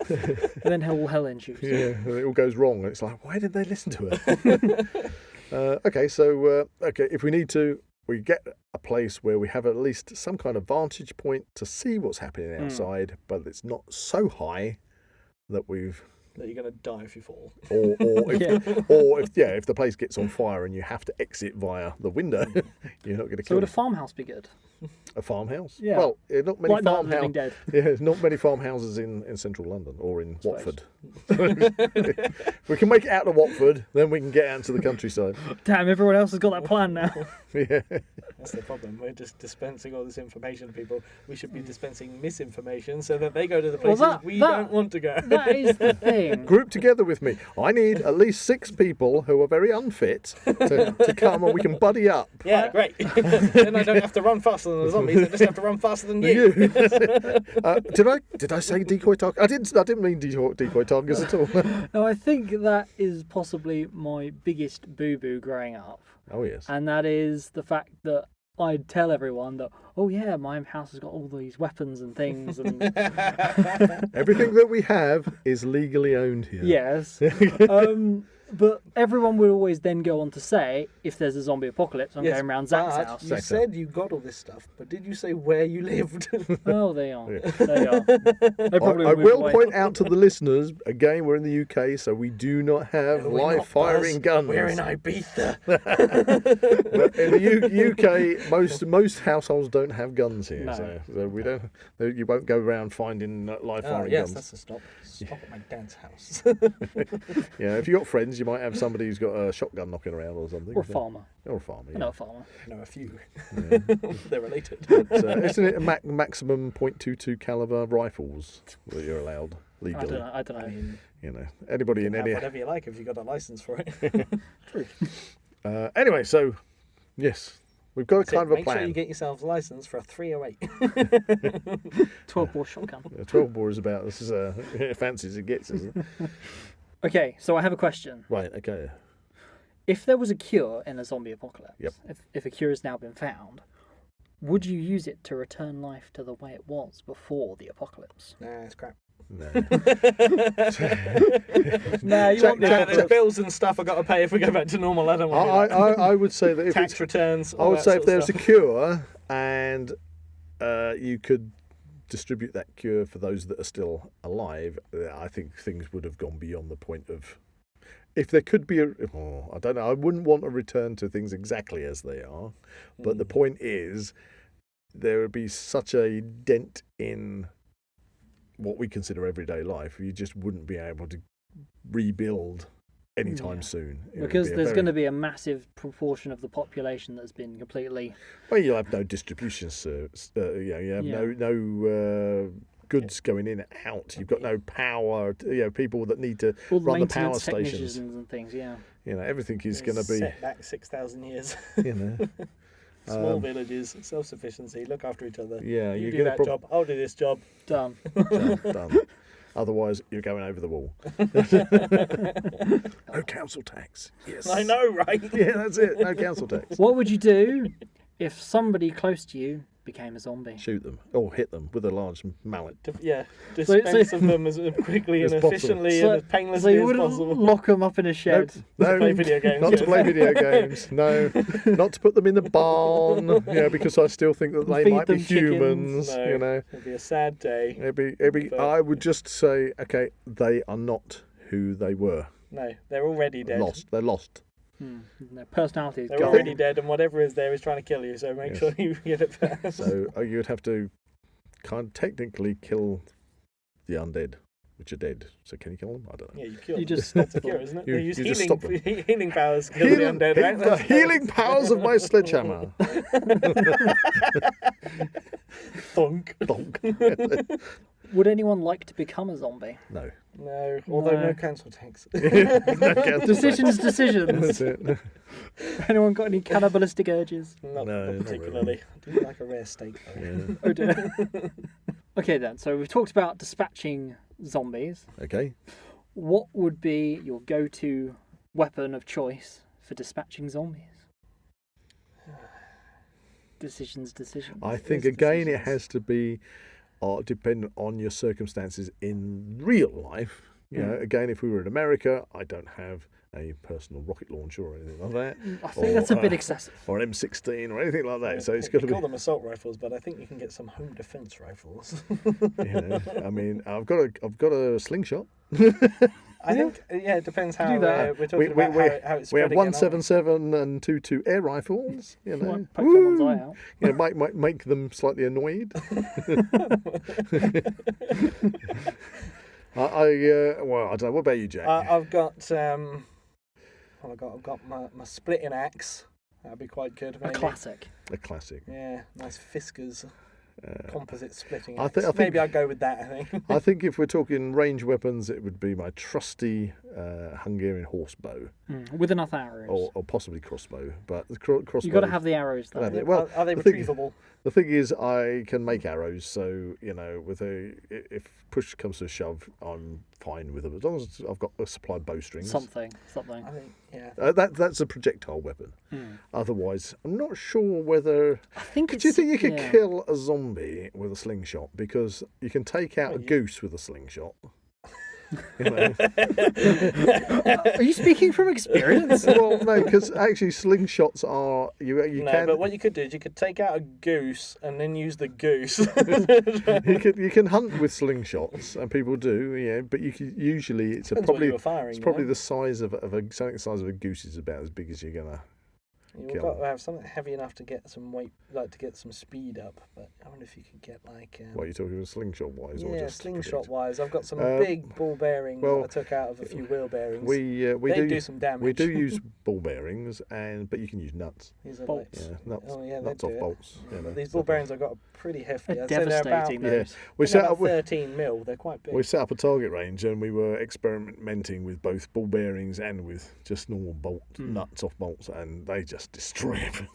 And then hell ensues. Yeah, and it all goes wrong. And it's like, why did they listen to her? If we need to, we get a place where we have at least some kind of vantage point to see what's happening outside, but it's not so high that that you're going to die if you fall. If the place gets on fire and you have to exit via the window, you're not going to kill. So would a farmhouse be good? A farmhouse? Yeah. Well, not many Like Night of the Living farmhouses. Dead. Yeah, there's not many farmhouses in central London or in Watford. If we can make it out of Watford, then we can get out to the countryside. Damn, everyone else has got that plan now. Yeah. That's the problem. We're just dispensing all this information to people. We should be dispensing misinformation so that they go to the places we don't want to go. That is the thing. Group together with me. I need at least 6 people who are very unfit to come and we can buddy up. Yeah, great. Then I don't have to run faster than the zombies. I just have to run faster than you. Did I say decoy target? I didn't mean decoy targets at all. No, I think that is possibly my biggest boo-boo growing up. Oh, yes. And that is the fact that I'd tell everyone that, oh yeah, my house has got all these weapons and things. And everything that we have is legally owned here. yes. But everyone would always then go on to say, if there's a zombie apocalypse, I'm Yes, going around Zak's but house. You Zak's said you got all this stuff, but did you say where you lived? Oh, they are. Yeah. They are. They probably I moved will away. point out to the listeners, again, we're in the UK, so we do not have We're live not, firing Buzz. guns. We're in Ibiza. But in the UK, most households don't have guns here, No. so we don't. You won't go around finding live firing yes, guns. that's a stop. Stop at my dad's house. Yeah, if you've got friends, you might have somebody who's got a shotgun knocking around or something. Or a farmer. Or a farmer. I Yeah. know a farmer. I know a few. Yeah. They're related. But, isn't it a maximum .22 caliber rifles that you're allowed legally? I don't know. I mean, You know, anybody you in can have any. whatever you like if you got a license for it. True. Anyway, so yes, we've got a kind of a Make plan. sure you get yourselves a license for a 308. 12-bore shotgun. 12 bore is about this is fancy as it gets, isn't it? Okay, so I have a question. Right. Okay. If there was a cure in a zombie apocalypse, Yep. if a cure has now been found, would you use it to return life to the way it was before the apocalypse? Nah, it's crap. No. Nah, you want There's bills and stuff I've got to pay if we go back to normal. I don't want to do that. I would say that if Tax it's, returns. I all would that say sort if of there's a stuff. cure and you could distribute that cure for those that are still alive, I think things would have gone beyond the point of. If there could be I don't know. I wouldn't want to return to things exactly as they are, but the point is, there would be such a dent in what we consider everyday life. You just wouldn't be able to rebuild anytime Yeah. soon. It would Because be a there's very- going to be a massive proportion of the population that's been completely... Well, you'll have no distribution service. You have no goods going in and out. You've got no power. People that need to All the run the power maintenance stations. technicians and things, yeah. Everything is going to be. Set back 6,000 years. Um, Small villages, self-sufficiency, look after each other. Yeah, you you're do gonna that prob- job, I'll do this job. Done. done. Otherwise, you're going over the wall. No council tax. Yes. I know, right? Yeah, that's it. No council tax. What would you do if somebody close to you became a zombie? Shoot them or hit them with a large mallet. Dispense of them as quickly As and possible. efficiently So- and as So painlessly you as wouldn't possible. lock them up in a shed? No, play video games, Not to yeah. play video games. No, not to put them in the barn. Because I still think that they Feed might be them chickens. humans. No, it'd be a sad day. It'd be. But- I would just say, okay, they are not who they were. No, they're already dead. Lost. They're lost. Their personality is They're gone. already dead, and whatever is there is trying to kill you. So make Yes. sure you get it first. So you'd have to kind of technically kill the undead, which are dead. So can you kill them? I don't know. Yeah, you kill You them. just That's a stop cure, them. isn't it? You- They use you just healing, stop them. healing powers to kill the undead, right? The healing powers of my sledgehammer. Thunk. Donk. Would anyone like to become a zombie? No. No, although No. no council tax. Decisions. That's it. Anyone got any cannibalistic urges? Not, No, not not particularly. I do like a rare steak, though. Yeah. Oh dear. Okay then, so we've talked about dispatching zombies. Okay. What would be your go-to weapon of choice for dispatching zombies? Decisions. I think again it has to be dependent on your circumstances in real life. Again, if we were in America, I don't have a personal rocket launcher or anything like that, I think that's a bit excessive. or an M16 or anything like that. So it's We got to call be. them assault rifles, but I think you can get some home defense rifles. I mean, I've got a slingshot. I think, it depends how do that. we're talking about how it's We have spreading it out. 177 and 22 air rifles. Might poke someone's eye out. Might make them slightly annoyed. I don't know. What about you, Jack? I've got I've got my splitting axe. That'd be quite good. A Maybe. classic. A classic. Yeah, nice Fiskars composite splitting I axe. think- Maybe I'd go with that. I think. I think if we're talking range weapons, it would be my trusty Hungarian horse bow, With enough arrows. or possibly crossbow. But the crossbow. You've got to have the arrows though. Gotta have it. Well, are they the thing- retrievable? The thing is, I can make arrows, so if push comes to shove, I'm fine with them as long as I've got a supplied bowstrings. Something. I think That's a projectile weapon. Otherwise, I'm not sure whether. I think Do you think you could yeah. kill a zombie with a slingshot? Because you can take out a goose with a slingshot. You know? Are you speaking from experience? Well, no, because actually slingshots are you No, can but what you could do is you could take out a goose and then use the goose. you can hunt with slingshots, and people do, yeah. But you can usually it's Depends what probably you were firing, it's you probably know? the size of something the size of a goose is about as big as you're gonna. You've kill got them. to have something heavy enough to get some weight, like to get some speed up. But I wonder if you could get like. What are you talking about, slingshot wise, or Yeah, just slingshot wise. I've got some Uh, big ball bearings well, that I took out of a few wheel bearings. We They do some damage. We do use ball bearings, but you can use nuts. These are bolts. Yeah, nuts. Oh yeah, nuts they off do it. bolts. You know, These stuff ball like bearings I've got are pretty hefty. They're I'd say they're about, devastating. Yeah, Those. we they're set about up. 13 mil. They're quite big. We set up a target range and we were experimenting with both ball bearings and with just normal nuts off bolts, and they just destroy everything.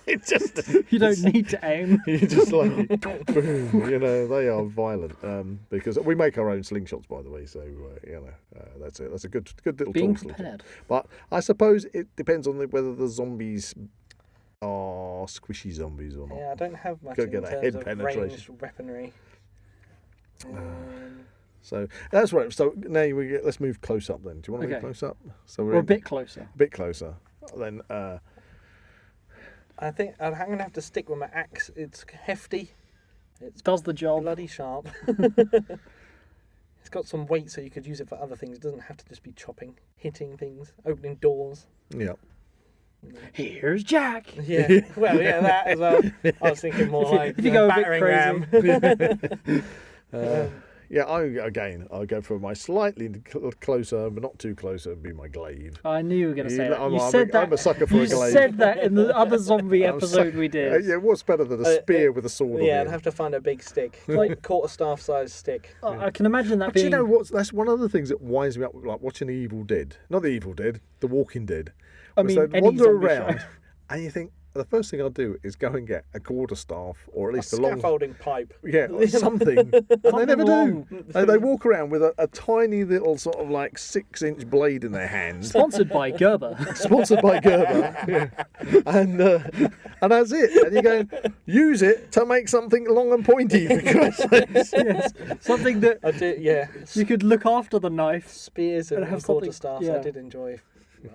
It just You don't need to aim. you just like boom, you know, they are violent. Because we make our own slingshots, by the way, so you know, that's it. That's a good little Being tool slingshot. prepared. But I suppose it depends on whether the zombies are squishy zombies or not. Yeah, I don't have much Gotta in get that terms head of penetration. ranged weaponry. So that's right. So now let's move close up then. Do you want to move Okay. close up? So Or a bit closer. a bit closer. Then I think I'm going to have to stick with my axe. It's hefty. It's Does the job. bloody sharp. It's got some weight, so you could use it for other things. It doesn't have to just be chopping, hitting things, opening doors. yeah. Here's Jack. Yeah, well, yeah, that as well. I was thinking more like if you go a bit battering crazy. ram. Yeah, I'll go for my slightly closer, but not too close. It'd be my glaive. I knew you were going to say that. I'm You a- said that. I'm a sucker for you a glaive. said that in the other zombie I'm episode we did. Yeah, what's better than a spear with a sword? Yeah, on I'd the have to find a big stick, Like- like quarter-staff size stick. I can imagine that Do being. you know what? That's one of the things that winds me up, like watching The Evil Dead. Not The Evil Dead, The Walking Dead. I Was mean, they'd any wander zombie around, show. and you think the first thing I'll do is go and get a quarterstaff, or at least a long, Scaffolding pipe. yeah, or something. And they never do. long. They walk around with a tiny little sort of like 6-inch blade in their hand. Sponsored by Gerber. Sponsored by Gerber, yeah. and that's it. And you go use it to make something long and pointy. Because Yes. Something that I did, yeah. you could look after the knife. Spears and And have something- quarterstaffs. yeah. I did enjoy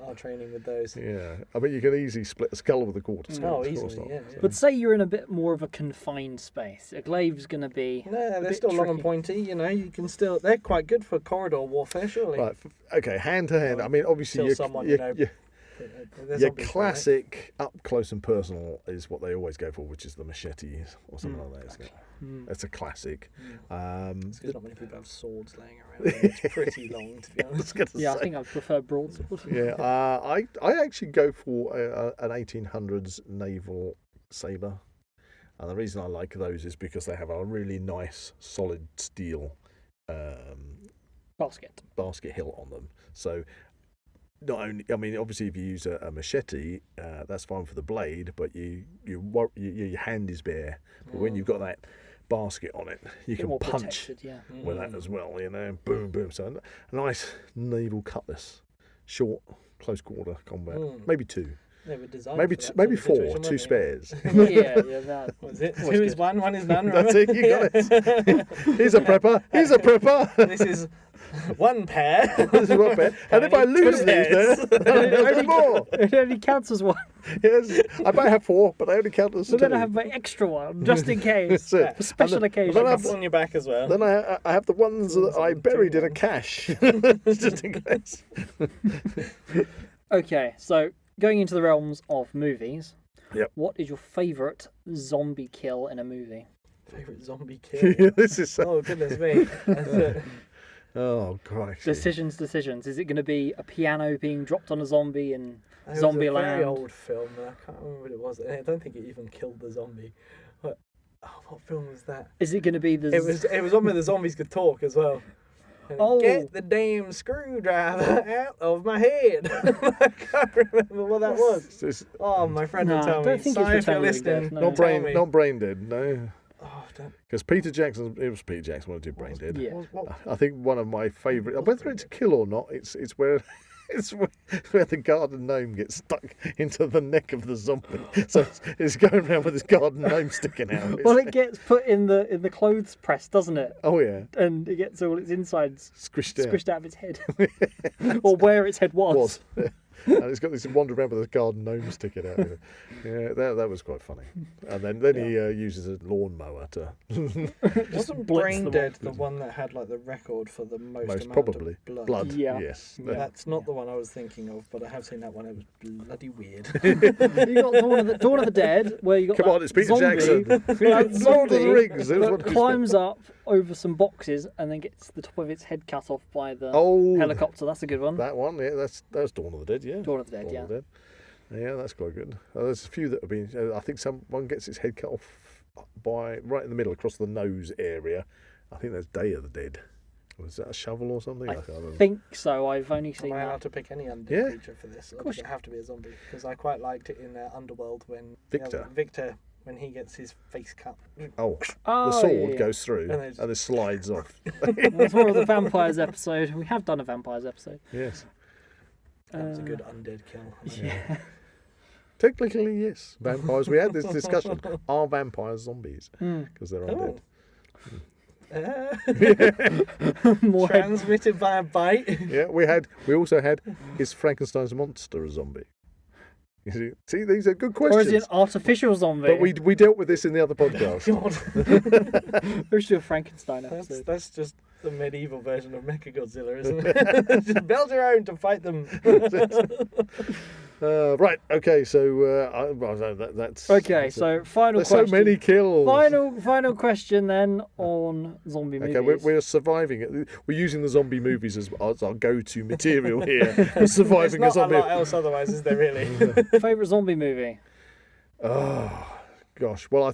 our training with those. yeah, I mean you can easily split a skull with a quarterstaff. Oh, of easily, course not. yeah. But say you're in a bit more of a confined space. A glaive's going to be. No, a they're bit still long and tricky. pointy. You know, you can still. They're quite good for corridor warfare, surely. Right, okay, hand to hand. I mean, obviously, Kill your, someone, your, you know, your, They're your zombies, right? classic up close and personal is what they always go for, which is the machete or something like that. Isn't it? It's a classic. It's because not many people have swords laying around. It's pretty long, to be I was honest. gonna Yeah, I say. think I prefer broadsword. Yeah, I actually go for an 1800s naval saber, and the reason I like those is because they have a really nice solid steel Basket. basket hilt on them. So not only, I mean, obviously if you use a machete, that's fine for the blade, but your hand is bare. But when you've got that basket on it, you Bit can more punch protected, yeah. with that as well. You know, boom, boom. So a nice naval cutlass, short, close quarter combat, maybe two. They were designed Maybe for that maybe sort of four, situation, two weren't spares. Yeah, that. they? Was it? Always Two is good. one is none. That's remember? it. You got it. He's a prepper. He's a prepper. This is one pair. This is one pair. And if I lose these, then there's more. It only counts as one. Yes, I might have four, but I only count as So two. then I have my extra one, just in case. That's it. For special occasions. then Couple on your back as well. Then I have the ones that I buried in a cache, just in case. Okay, so going into the realms of movies, Yep. what is your favourite zombie kill in a movie? Favorite zombie kill. This is so... Oh goodness me! That's it. Oh Christ. Decisions. Is it going to be a piano being dropped on a zombie in It was a very Zombieland? old film. And I can't remember what it was. I don't think it even killed the zombie. But what film was that? Is it going to be the? It was one where the zombies could talk as well. And Oh. Get the damn screwdriver out of my head. I can't remember what that was. It's Oh, my friend No, will tell I don't me. think it's Sorry if you're Return of the listening. Dead, no. not Tell brain, me. not brain dead, no. Oh, don't. Because Peter Jackson, it was Peter Jackson, one or two brain dead. Yeah. What? I think one of my favourite, whether it's kill or not, it's where It's where the garden gnome gets stuck into the neck of the zombie. So it's going around with this garden gnome sticking out. Well, it gets put in the clothes press, doesn't it? Oh, yeah. And it gets all its insides Squished out of its head. Or where its head was. And it's got this wander around with a garden gnome sticking out of it. Yeah, that was quite funny. And then he uses a lawnmower to... Wasn't blitz Brain them Dead the one that had like the record for the most amount probably. of Blood. Yeah. Yes. Yeah. That's not the one I was thinking of, but I have seen that one. It was bloody weird. You got Dawn of the Dead, where you got Come on, it's Peter Jackson. That Lord of the Rings. that climbs up over some boxes and then gets the top of its head cut off by the helicopter. That's a good one. That one, yeah, that's Dawn of the Dead, yeah. Dawn of the Dead, Dawn of the Dead. Yeah, that's quite good. There's a few that have been. I think someone gets its head cut off by right in the middle across the nose area. I think that's Day of the Dead. Was that a shovel or something? I think so. I've only seen Am I that. allowed to pick any undead creature for this? Or does it have to be a zombie? Because I quite liked it in Underworld when Victor, when he gets his face cut. The sword goes through and it slides off. That's more of the vampires episode. We have done a vampires episode. Yes. That was a good undead kill. Yeah. Technically, yes. Vampires. We had this discussion. Are vampires zombies? Because they're undead. More transmitted by a bite. Yeah, we also had, is Frankenstein's monster a zombie? You see, these are good questions. Or is it an artificial zombie? But we dealt with this in the other podcast. We should do a Frankenstein episode. That's just the medieval version of Mechagodzilla, isn't it? Just build your own to fight them. Right. Okay. So that's okay. So final there's question. So many kills. Final question then on zombie movies. Okay, we're surviving it. We're using the zombie movies as our go-to material here. For surviving There's a not zombie. a lot else otherwise, is there really? Favorite zombie movie? Oh gosh. Well,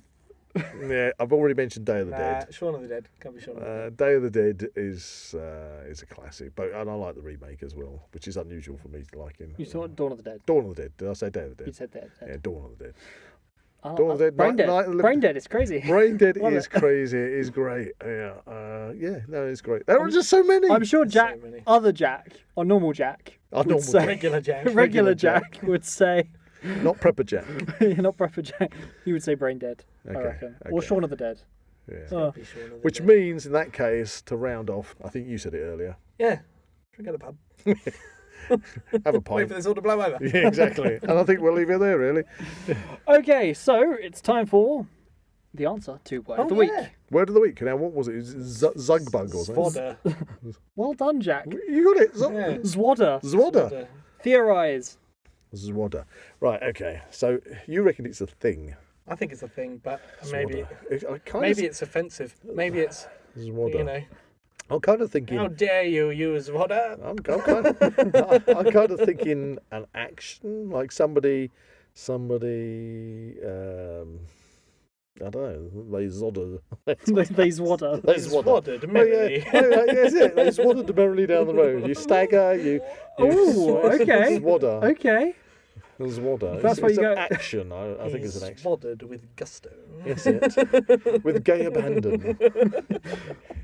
I've already mentioned Day of the Dead. Shaun of the Dead. Can't be Shaun of the Dead. Day of the Dead is a classic, and I like the remake as well, which is unusual for me to like. You saw Dawn of the Dead. Dawn of the Dead. Did I say Day of the Dead? You said Dead. Yeah, Dawn of the Dead. Dawn of the Dead. Brain Dead. Brain Dead is crazy. Brain Dead is crazy. It is great. Yeah. No, it's great. There are just so many. I'm sure Jack, other Jack, or normal Jack, regular Jack, regular Jack would say. Not Prepper Jakk. Not Prepper Jakk. He would say Brain Dead, I reckon. Okay. Or Shaun of the Dead. Yeah. Which means, in that case, to round off, I think you said it earlier. Yeah. Drink at a pub. Have a pint. Wait for this all to blow over. Yeah, exactly. And I think we'll leave it there, really. Okay, so it's time for the answer to Word of the Week. Word of the Week. Now, what was it? Zugbug or something? Zvodder. Well done, Jack. You got it. Zwodder. Theorise. Zwodder. Right, okay. So you reckon it's a thing? I think it's a thing, but Zwodder. maybe it's offensive. Maybe it's Zwodder. You know. I'm kind of thinking. How dare you use Zwodder? I'm kind of thinking an action, like somebody. I don't know. They zodder. They zwodder. They zwoddered merrily. That's it. They zwoddered merrily down the road. You stagger. You okay. Zwodder. Okay. Zwodder. That's why you go. Action. I think it's an action. Zwoddered with gusto. Yes, it. With gay abandon.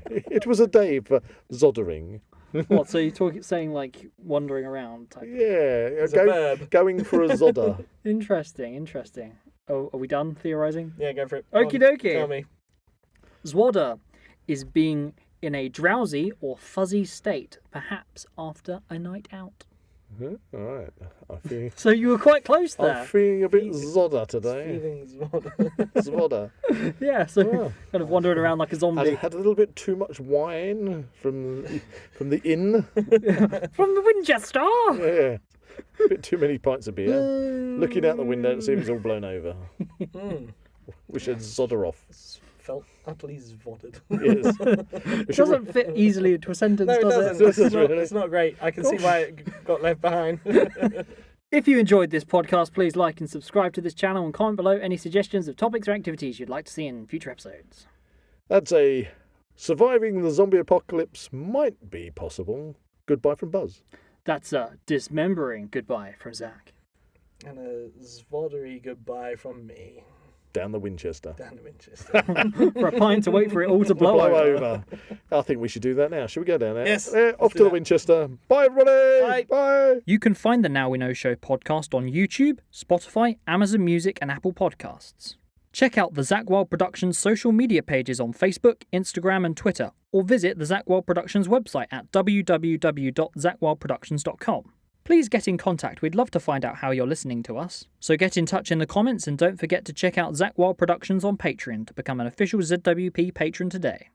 It was a day for zoddering. What? So you're saying like wandering around type? Yeah. A verb. Going for a zodder. Interesting. Oh, are we done theorising? Yeah, go for it. Okie dokie. Tell me. Zwodder is being in a drowsy or fuzzy state, perhaps after a night out. All right. So you were quite close there. I'm feeling a bit zodder today. Feeling Zwodder. Zwodder. Yeah, so kind of wandering around like a zombie. I had a little bit too much wine from the inn. From the Winchester. Yeah. A bit too many pints of beer. Looking out the window to see if it's all blown over. We should zodder off. Felt utterly zwoddered. Yes. It doesn't fit easily into a sentence, No, does it? it? It's not great. I can see why it got left behind. If you enjoyed this podcast, please like and subscribe to this channel and comment below any suggestions of topics or activities you'd like to see in future episodes. That's a surviving the zombie apocalypse might be possible. Goodbye from Buzz. That's a dismembering goodbye from Zak. And a zwoddery goodbye from me. Down the Winchester. Down to Winchester. For a pint to wait for it all to blow over. I think we should do that now. Shall we go down there? Yes, Off to the Winchester. Bye, everybody. Bye. You can find the Now We Know Show podcast on YouTube, Spotify, Amazon Music, and Apple Podcasts. Check out the Zak Wylde Productions social media pages on Facebook, Instagram, and Twitter, or visit the Zak Wylde Productions website at www.zakwyldeproductions.com. Please get in contact. We'd love to find out how you're listening to us. So get in touch in the comments and don't forget to check out Zak Wylde Productions on Patreon to become an official ZWP patron today.